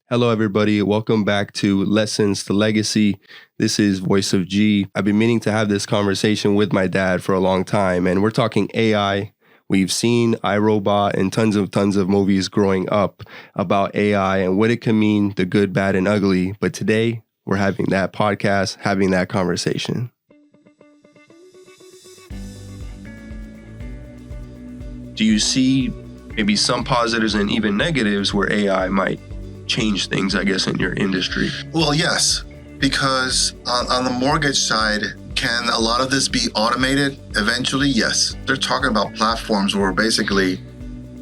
Hello, everybody. Welcome back to Lessons to Legacy. This is Voice of G. I've been meaning to have this conversation with my dad for a long time, and we're talking AI. We've seen iRobot and tons of movies growing up about AI and what it can mean, the good, bad, and ugly. But today, we're having that podcast, having that conversation. Do you see maybe some positives and even negatives where AI might change things, I guess, in your industry? Well, yes, because on the mortgage side, can a lot of this be automated eventually? Yes. They're talking about platforms where basically,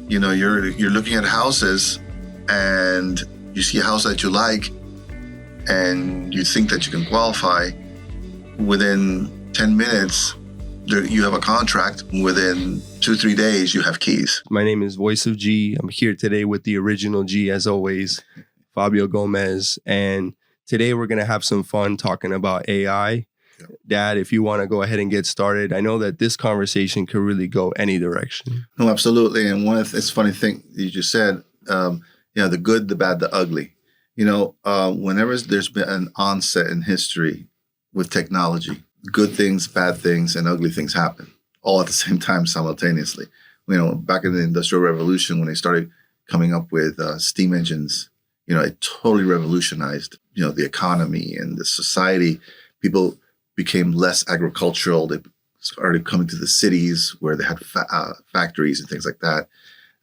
you're looking at houses and you see a house that you like and you think that you can qualify. Within 10 minutes, you have a contract. Within 2-3 days, you have keys. My name is Voice of G. I'm here today with the original G, as always, Fabio Gomez. And today we're going to have some fun talking about AI. Yep. Dad, if you want to go ahead and get started, I know that this conversation could really go any direction. No, absolutely. And it's funny thing you just said, the good, the bad, the ugly. Whenever there's been an onset in history with technology, good things, bad things, and ugly things happen all at the same time simultaneously. Back in the Industrial Revolution, when they started coming up with steam engines, it totally revolutionized, the economy and the society. People became less agricultural. They started coming to the cities where they had factories and things like that.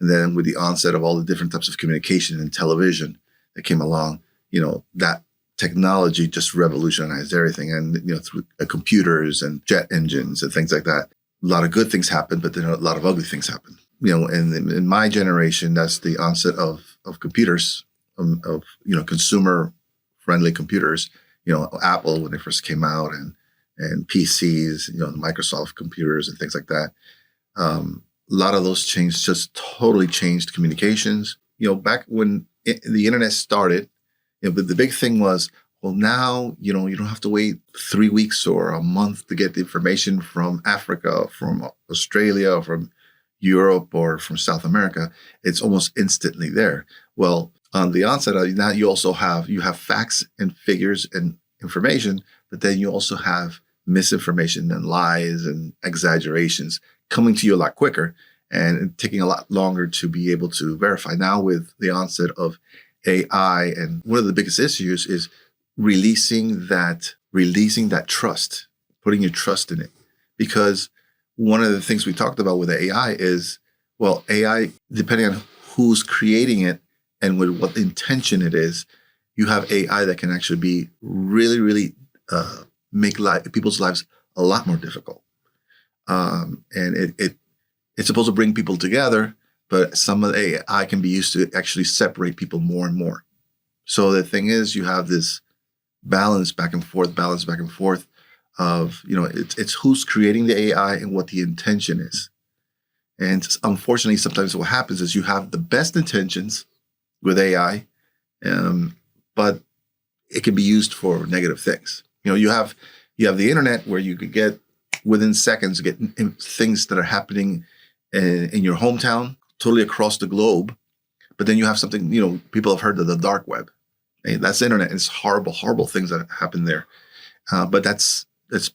And then with the onset of all the different types of communication and television that came along, that technology just revolutionized everything. And, through computers and jet engines and things like that, a lot of good things happened, but then a lot of ugly things happened. In my generation, that's the onset of computers, of consumer-friendly computers. Apple, when they first came out, and PCs, the Microsoft computers and things like that. A lot of those just totally changed communications. Back when the internet started, the big thing was, well, now, you don't have to wait 3 weeks or a month to get the information from Africa, from Australia, from Europe, or from South America. It's almost instantly there. Well, on the onset of that, you also have facts and figures and information, but then you also have misinformation and lies and exaggerations coming to you a lot quicker and taking a lot longer to be able to verify. Now with the onset of AI, and one of the biggest issues is releasing that trust, putting your trust in it. Because one of the things we talked about with AI is, well, AI, depending on who's creating it and with what intention it is, you have AI that can actually be really, really make people's lives a lot more difficult. And it's supposed to bring people together, but some of the AI can be used to actually separate people more and more. So the thing is, you have this balance back and forth of, it's who's creating the AI and what the intention is. And unfortunately, sometimes what happens is you have the best intentions with AI, but it can be used for negative things. You have the internet where you could get within seconds, get things that are happening in your hometown, totally across the globe. But then you have something, people have heard of the dark web. That's the internet. It's horrible, horrible things that happen there. But that's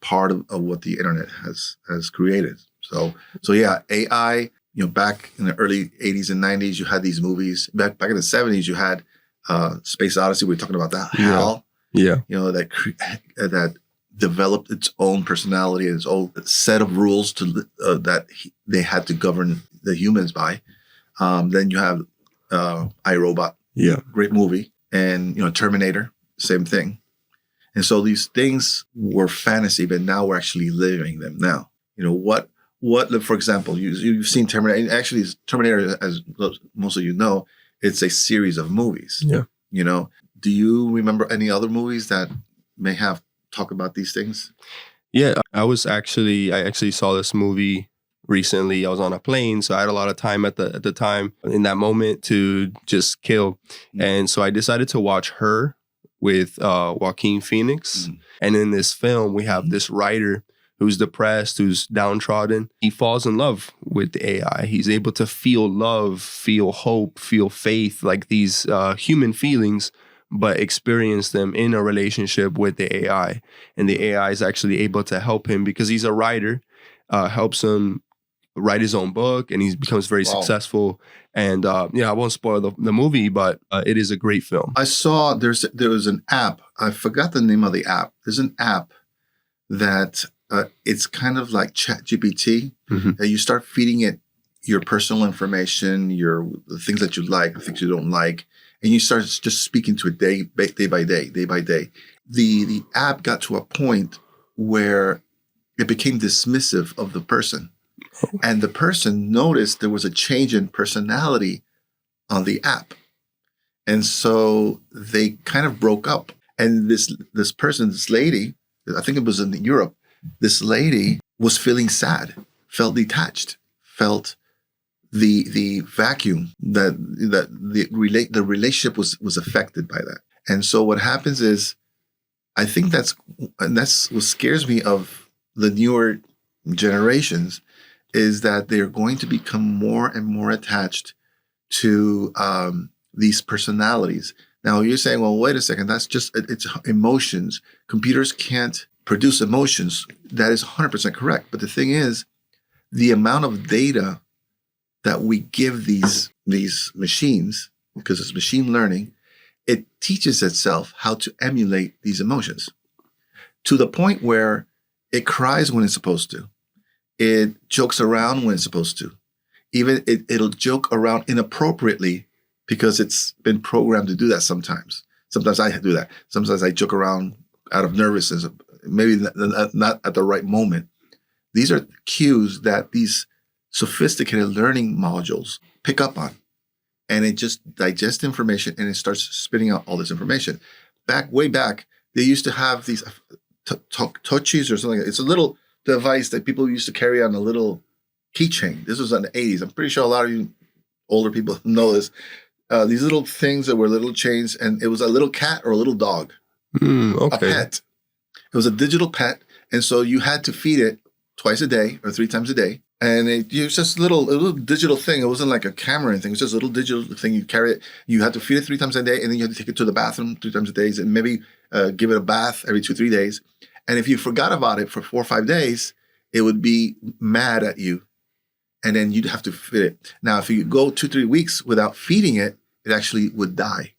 part of what the internet has created. So yeah, AI, back in the early 80s and 90s, you had these movies. Back in the 70s, you had Space Odyssey. We were talking about that. HAL. Yeah. That developed its own personality and its own set of rules that they had to govern the humans by. Then you have iRobot. Yeah. Great movie. And, Terminator, same thing. And so these things were fantasy, but now we're actually living them now. What, for example, you've seen Terminator. Actually, Terminator, as most of you know, it's a series of movies. Yeah. Do you remember any other movies that may have talk about these things? Yeah, I actually saw this movie recently. I was on a plane, so I had a lot of time at the time in that moment to just kill. Mm-hmm. And so I decided to watch Her with Joaquin Phoenix. Mm-hmm. And in this film, we have this writer who's depressed, who's downtrodden, he falls in love with the AI. He's able to feel love, feel hope, feel faith, like these human feelings, but experience them in a relationship with the AI. And the AI is actually able to help him because he's a writer, helps him write his own book, and he becomes very successful. And I won't spoil the movie, but it is a great film. I saw there was an app. I forgot the name of the app. There's an app that it's kind of like ChatGPT. You start feeding it your personal information, the things that you like, the things you don't like, and you start just speaking to it day by day. The app got to a point where it became dismissive of the person. And the person noticed there was a change in personality on the app. And so they kind of broke up. And this lady, I think it was in Europe, this lady was feeling sad, felt detached, felt the vacuum that the relationship was affected by that. And so what happens is, I think that's what scares me of the newer generations, is that they're going to become more and more attached to these personalities. Now you're saying, well, wait a second, it's emotions. Computers can't produce emotions. That is 100% correct. But the thing is, the amount of data that we give these machines, because it's machine learning, it teaches itself how to emulate these emotions to the point where it cries when it's supposed to. It jokes around when it's supposed to. Even it'll joke around inappropriately because it's been programmed to do that sometimes. Sometimes I do that. Sometimes I joke around out of nervousness, maybe not at the right moment. These are cues that these sophisticated learning modules pick up on. And it just digests information and it starts spitting out all this information. Way back, they used to have these touchies or something. It's a little device that people used to carry on a little keychain. This was in the 80s. I'm pretty sure a lot of you older people know this. These little things that were little chains, and it was a little cat or a little dog. Okay. A pet. It was a digital pet, and so you had to feed it twice a day or 3 times a day. And it was just a little digital thing. It wasn't like a camera or anything. It was just a little digital thing. You carry it. You had to feed it 3 times a day, and then you had to take it to the bathroom 3 times a day, and maybe give it a bath every 2-3 days. And if you forgot about it for 4 or 5 days, it would be mad at you. And then you'd have to feed it. Now, if you go 2-3 weeks without feeding it, it actually would die.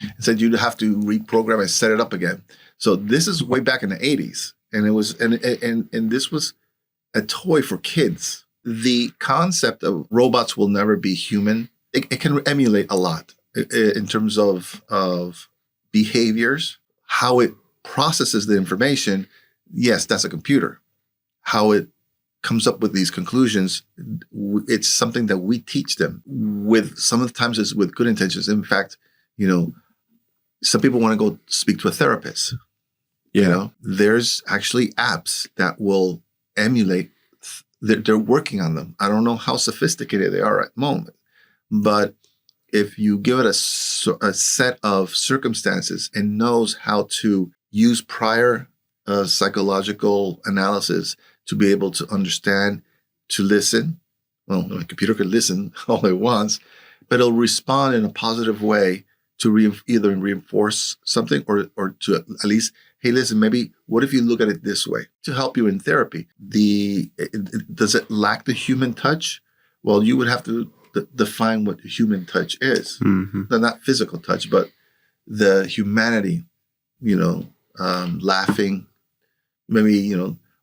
And so you'd have to reprogram and set it up again. So this is way back in the 80s. And it was, and this was a toy for kids. The concept of robots will never be human. It can emulate a lot in terms of behaviors, how it processes the information. Yes, that's a computer. How it comes up with these conclusions, it's something that we teach them with, some of the times it's with good intentions. In fact, some people want to go speak to a therapist. There's actually apps that will emulate. They're working on them. I don't know how sophisticated they are at the moment, but if you give it a set of circumstances and knows how to use prior psychological analysis to be able to understand, to listen. Well, a computer could listen all it wants, but it'll respond in a positive way to either reinforce something or to at least, hey, listen, maybe what if you look at it this way to help you in therapy? Does it lack the human touch? Well, you would have to define what the human touch is. Mm-hmm. Not physical touch, but the humanity, laughing, maybe,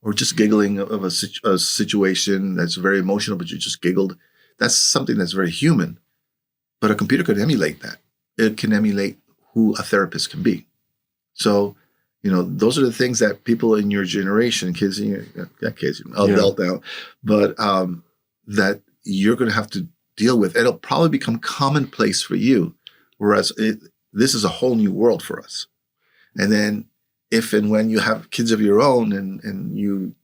or just giggling of a situation that's very emotional, but you just giggled. That's something that's very human. But a computer could emulate that. It can emulate who a therapist can be. So, those are the things that people in your generation, kids in your, kids, adult now, but that you're going to have to deal with. It'll probably become commonplace for you, whereas this is a whole new world for us. And then if and when you have kids of your own and you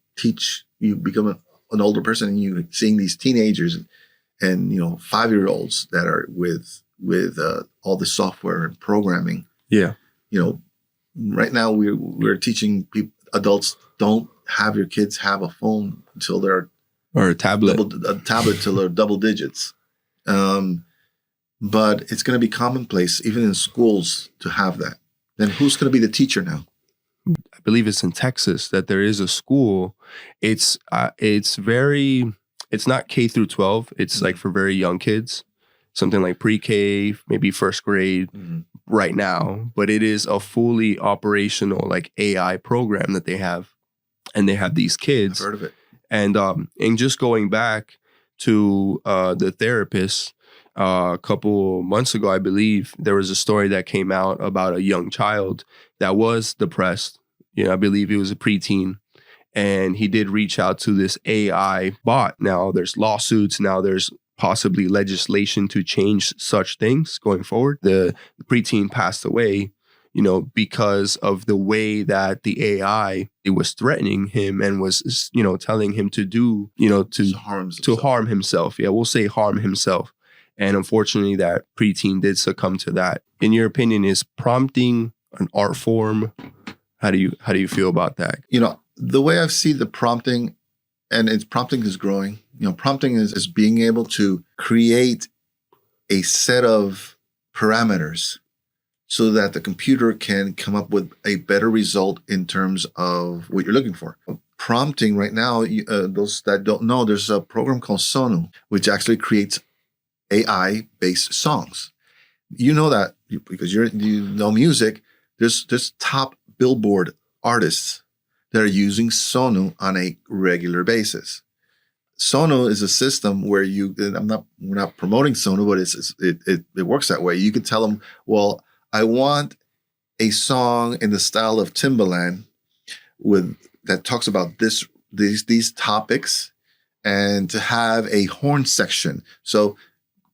become an older person and you're seeing these teenagers and 5-year-olds that are with all the software and programming. Yeah. Right now we're teaching adults, don't have your kids have a phone until they're or a tablet. a tablet till they're double digits. But it's going to be commonplace, even in schools, to have that. Then who's going to be the teacher now? I believe it's in Texas that there is a school. It's not K through 12. It's like for very young kids, something like pre-K, maybe first grade right now. But it is a fully operational like AI program that they have, and they have these kids. I've heard of it. And just going back to the therapist, a couple months ago, I believe there was a story that came out about a young child that was depressed. I believe he was a preteen, and he did reach out to this AI bot. Now there's lawsuits. Now there's possibly legislation to change such things going forward. The preteen passed away, because of the way that the AI, it was threatening him and was, telling him to do, to harm himself. Yeah, we'll say harm himself. And unfortunately, that preteen did succumb to that. In your opinion, is prompting an art form? How do you feel about that? The way I see the prompting, and prompting is growing. Prompting is being able to create a set of parameters so that the computer can come up with a better result in terms of what you're looking for. Prompting right now, those that don't know, there's a program called Sonu, which actually creates AI-based songs. You know that because you know music. There's top Billboard artists that are using Sonu on a regular basis. Sonu is a system where we're not promoting Sonu, but it works that way. You can tell them, well, I want a song in the style of Timbaland that talks about these topics, and to have a horn section. So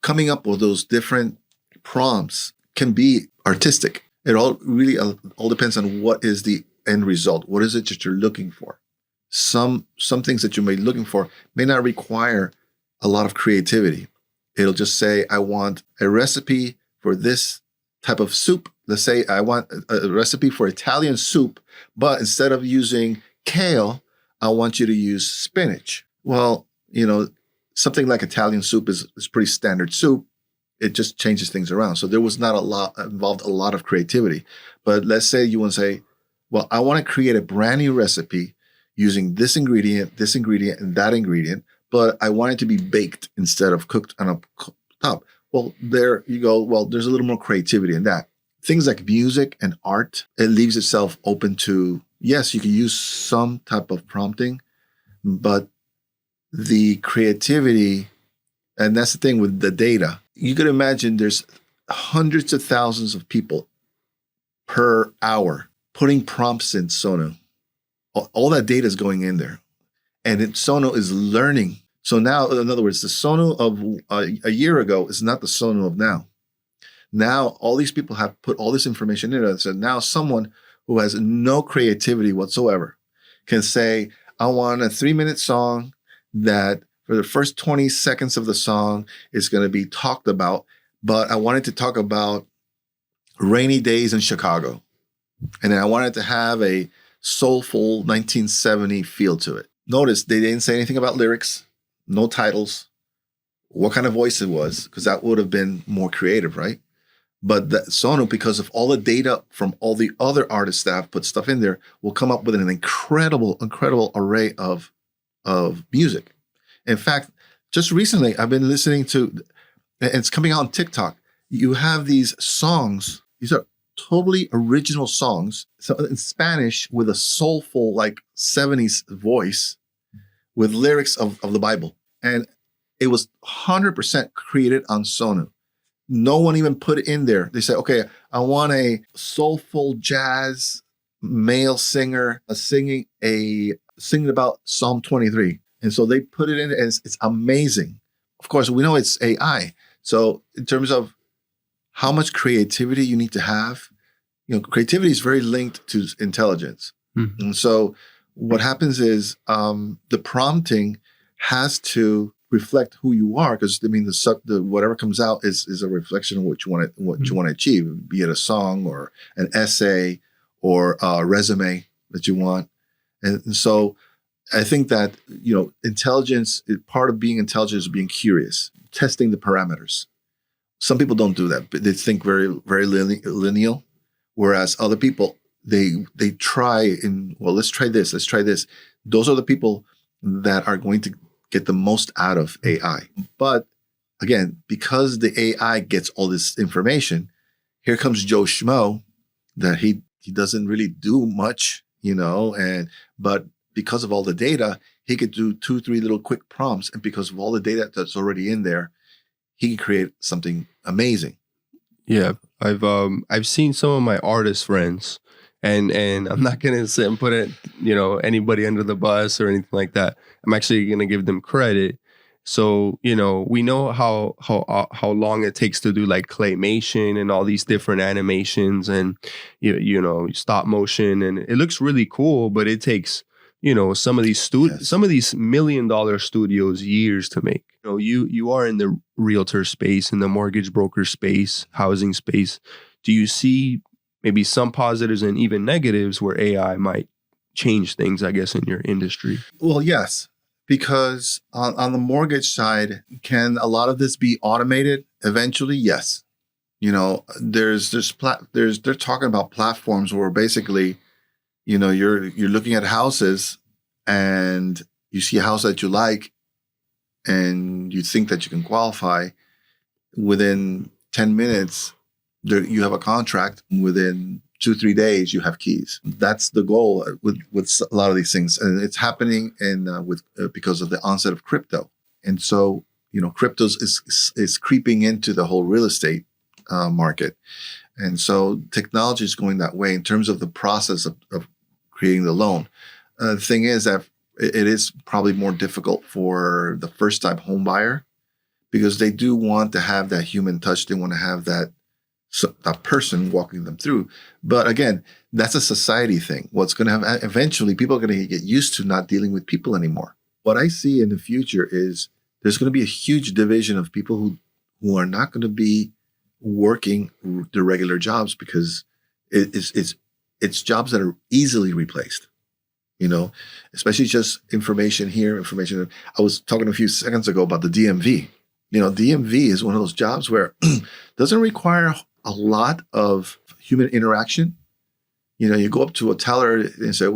coming up with those different prompts can be artistic. It all depends on what is the end result. What is it that you're looking for? Some things that you may be looking for may not require a lot of creativity. It'll just say, I want a recipe for this type of soup. Let's say I want a recipe for Italian soup, but instead of using kale, I want you to use spinach. Well, something like Italian soup is pretty standard soup. It just changes things around. So there was not involved a lot of creativity. But let's say you want to say, well, I want to create a brand new recipe using this ingredient, and that ingredient, but I want it to be baked instead of cooked on a top. Well, there you go. Well, there's a little more creativity in that. Things like music and art, it leaves itself open to, yes, you can use some type of prompting, but the creativity, and that's the thing with the data. You could imagine there's hundreds of thousands of people per hour putting prompts in Sonu. All that data is going in there. And Sonu is learning. So now, in other words, the Sonu of a year ago is not the Sonu of now. Now, all these people have put all this information in it. So now someone who has no creativity whatsoever can say, I want a 3-minute song that for the first 20 seconds of the song is going to be talked about, but I wanted to talk about rainy days in Chicago. And then I wanted to have a soulful 1970 feel to it. Notice they didn't say anything about lyrics, no titles, what kind of voice it was, because that would have been more creative, right? But Sonu, because of all the data from all the other artists that have put stuff in there, will come up with an incredible array of music. In fact, just recently, I've been listening to, and it's coming out on TikTok. You have these songs. These are totally original songs, so in Spanish with a soulful, like 70s voice, with lyrics of the Bible. And it was 100% created on Sonu. No one even put it in there. They said, okay, I want a soulful jazz male singer singing about Psalm 23. And so they put it in, and it's amazing. Of course, we know it's AI. So in terms of how much creativity you need to have, creativity is very linked to intelligence. Mm-hmm. And so what happens is the prompting has to reflect who you are, because the whatever comes out is a reflection of what you want to achieve, be it a song or an essay or a resume that you want. And so I think that, intelligence, part of being intelligent is being curious, testing the parameters. Some people don't do that, but they think very, very lineal. Whereas other people, they try let's try this, let's try this. Those are the people that are going to get the most out of AI. But again, because the AI gets all this information, here comes Joe Schmo that he doesn't really do much, but because of all the data, he could do 2-3 little quick prompts. And because of all the data that's already in there, he can create something amazing. Yeah, I've seen some of my artist friends, and I'm not gonna sit and put it, anybody under the bus or anything like that. I'm actually gonna give them credit. So we know how long it takes to do like claymation and all these different animations and stop motion, and it looks really cool, but it takes some of these Yes. some of these $1 million studios years to make. You are in the realtor space, in the mortgage broker space, housing space. Do you see maybe some positives and even negatives where AI might change things, I guess, in your industry? Well, yes, because on the mortgage side, can a lot of this be automated eventually? Yes. They're talking about platforms where basically, you're looking at houses and you see a house that you like and you think that you can qualify. Within 10 minutes, you have a contract. Within 2-3 days, you have keys. That's the goal with a lot of these things, and it's happening because of the onset of crypto. And so, crypto is creeping into the whole real estate market, and so technology is going that way in terms of the process of creating the loan. The thing is that it is probably more difficult for the first-time home buyer because they do want to have that human touch. They want to have that person walking them through. But again, that's a society thing. What's going to have eventually, people are going to get used to not dealing with people anymore. What I see in the future is there's going to be a huge division of people who are not going to be working the regular jobs because it's jobs that are easily replaced. Especially just information here, information. I was talking a few seconds ago about the DMV. DMV is one of those jobs where it doesn't require a lot of human interaction. You go up to a teller and say,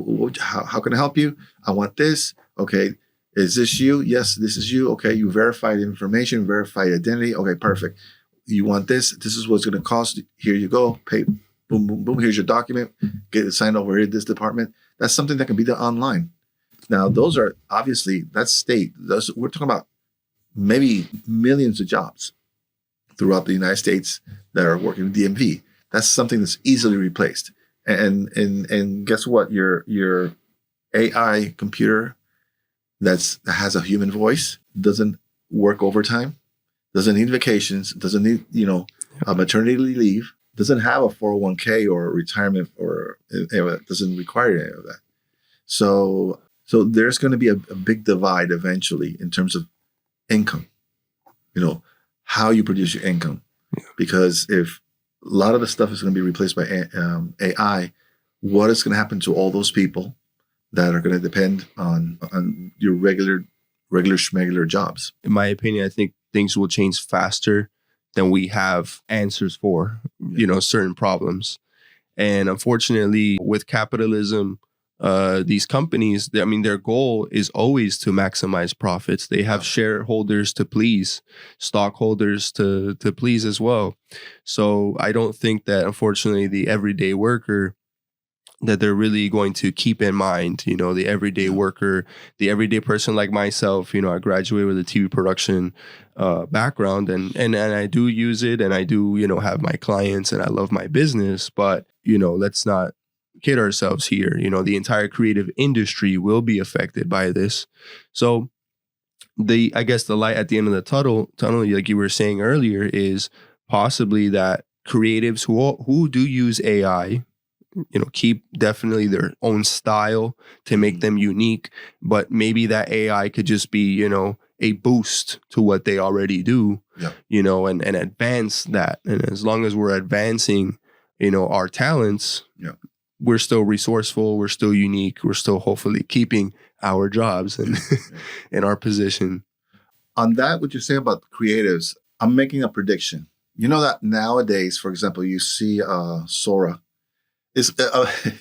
how can I help you? I want this. Okay. Is this you? Yes, this is you. Okay. You verified information, verified identity. Okay, perfect. You want this? This is what's going to cost. Here you go. Pay. Boom, boom, boom. Here's your document. Get it signed over here at this department. That's something that can be done online. Now, those are obviously, that's state. We're talking about maybe millions of jobs throughout the United States that are working in DMV. That's something that's easily replaced. And guess what? Your AI computer that has a human voice doesn't work overtime, doesn't need vacations, doesn't need a maternity leave, doesn't have a 401k or retirement or doesn't require any of that. So there's going to be a big divide eventually in terms of income, how you produce your income. Yeah. Because if a lot of the stuff is going to be replaced by AI, what is going to happen to all those people that are going to depend on your regular schmegular jobs? In my opinion, I think things will change faster than we have answers for, certain problems. And unfortunately, with capitalism, these companies, their goal is always to maximize profits. They have shareholders to please, stockholders to please as well. So I don't think that, unfortunately, the everyday worker, that they're really going to keep in mind, the everyday worker, the everyday person like myself. I graduated with a TV production background and I do use it, and I do, have my clients, and I love my business, but, let's not kid ourselves here. The entire creative industry will be affected by this. So I guess the light at the end of the tunnel, like you were saying earlier, is possibly that creatives who do use AI, keep definitely their own style to make them unique, but maybe that AI could just be, a boost to what they already do, and advance that. And as long as we're advancing, our talents, we're still resourceful, we're still unique, we're still hopefully keeping our jobs and in our position. On that, what you say about creatives, I'm making a prediction. You know that nowadays, for example, you see Sora. It's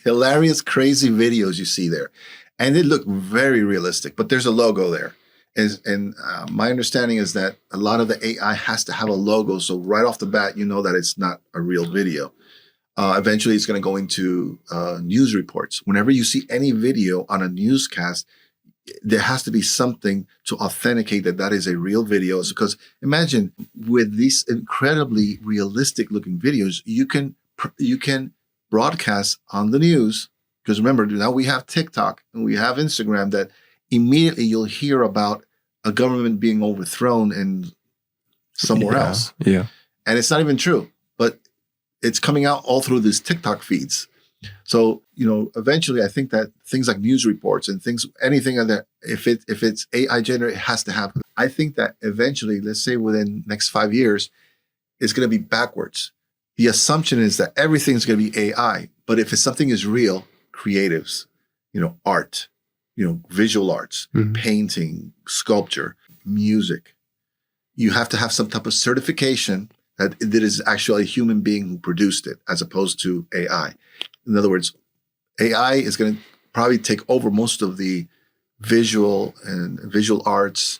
hilarious, crazy videos you see there. And they look very realistic, but there's a logo there. And my understanding is that a lot of the AI has to have a logo. So right off the bat, you know that it's not a real video. Eventually, it's going to go into news reports. Whenever you see any video on a newscast, there has to be something to authenticate that that is a real video. Because imagine with these incredibly realistic looking videos, you can broadcast on the news. Because remember, now we have TikTok and we have Instagram that immediately you'll hear about a government being overthrown in somewhere else. Yeah. And it's not even true, but it's coming out all through these TikTok feeds. So, eventually I think that things like news reports and anything like that, if it's AI generated, it has to happen. I think that eventually, let's say within the next 5 years, it's going to be backwards. The assumption is that everything's going to be AI, but if something is real, creatives, art, visual arts, painting, sculpture, music, you have to have some type of certification that it is actually a human being who produced it as opposed to AI. In other words, AI is going to probably take over most of the visual arts,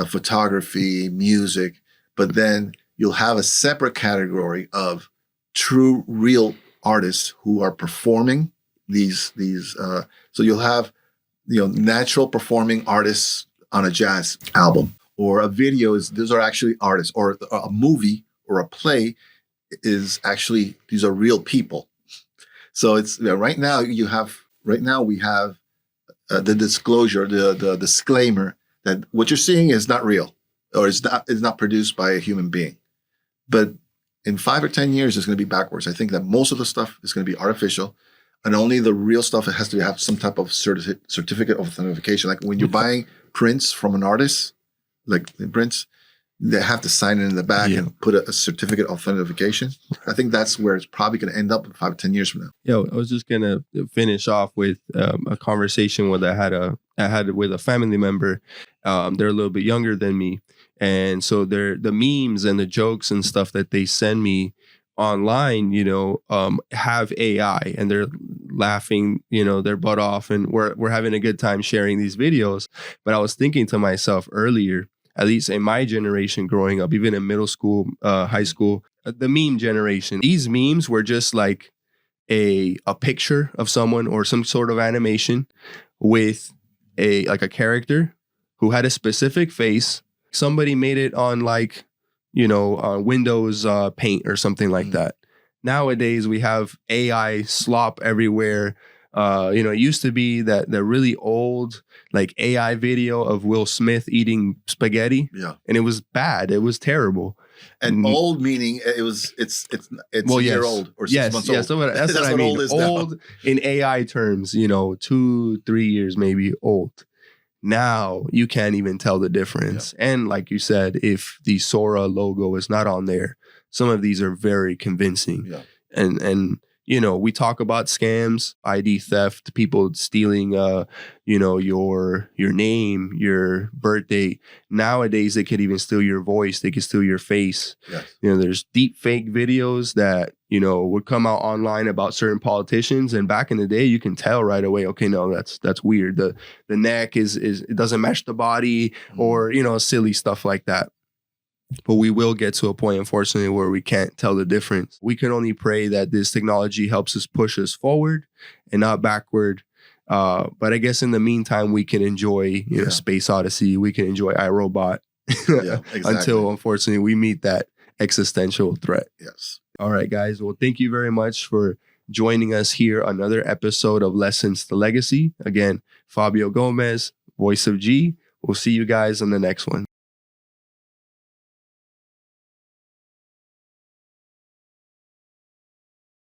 photography, music, but then you'll have a separate category of true, real artists who are performing these. So you'll have, natural performing artists on a jazz album, or a video those are actually artists, or a movie or a play is actually, these are real people. So it's right now we have the disclosure, the disclaimer that what you're seeing is not real, or is not produced by a human being. But in 5 or 10 years, it's going to be backwards. I think that most of the stuff is going to be artificial, and only the real stuff has to have some type of certificate of authentication. Like when you're buying prints from an artist, like the prints, they have to sign it in the back and put a certificate of authentication. I think that's where it's probably going to end up in 5 or 10 years from now. Yo, I was just going to finish off with a conversation I had with a family member. They're a little bit younger than me. And so the memes and the jokes and stuff that they send me online, have AI, and they're laughing, their butt off, and we're having a good time sharing these videos. But I was thinking to myself earlier, at least in my generation growing up, even in middle school, high school, the meme generation, these memes were just like a picture of someone or some sort of animation with a character who had a specific face. Somebody made it on Windows Paint or something like that. Nowadays we have AI slop everywhere. It used to be that the really old AI video of Will Smith eating spaghetti. Yeah. And it was bad. It was terrible. And old meaning it's well, a year yes. old or 6 months old. Yes, that's what I mean. Old is old in AI terms, 2-3 years maybe old. Now you can't even tell the difference. Yeah. And like you said, if the Sora logo is not on there, some of these are very convincing. Yeah. And we talk about scams, ID theft, people stealing your name, your birth date. Nowadays they could even steal your voice, they could steal your face. Yes. There's deep fake videos that would come out online about certain politicians, and back in the day you can tell right away, okay, no, that's weird. The neck is it doesn't match the body, or silly stuff like that. But we will get to a point, unfortunately, where we can't tell the difference. We can only pray that this technology helps us push us forward and not backward. But I guess in the meantime, we can enjoy Space Odyssey. We can enjoy iRobot until, unfortunately, we meet that existential threat. Yes. All right, guys. Well, thank you very much for joining us here. Another episode of Lessons to Legacy. Again, Fabio Gomez, Voice of G. We'll see you guys on the next one.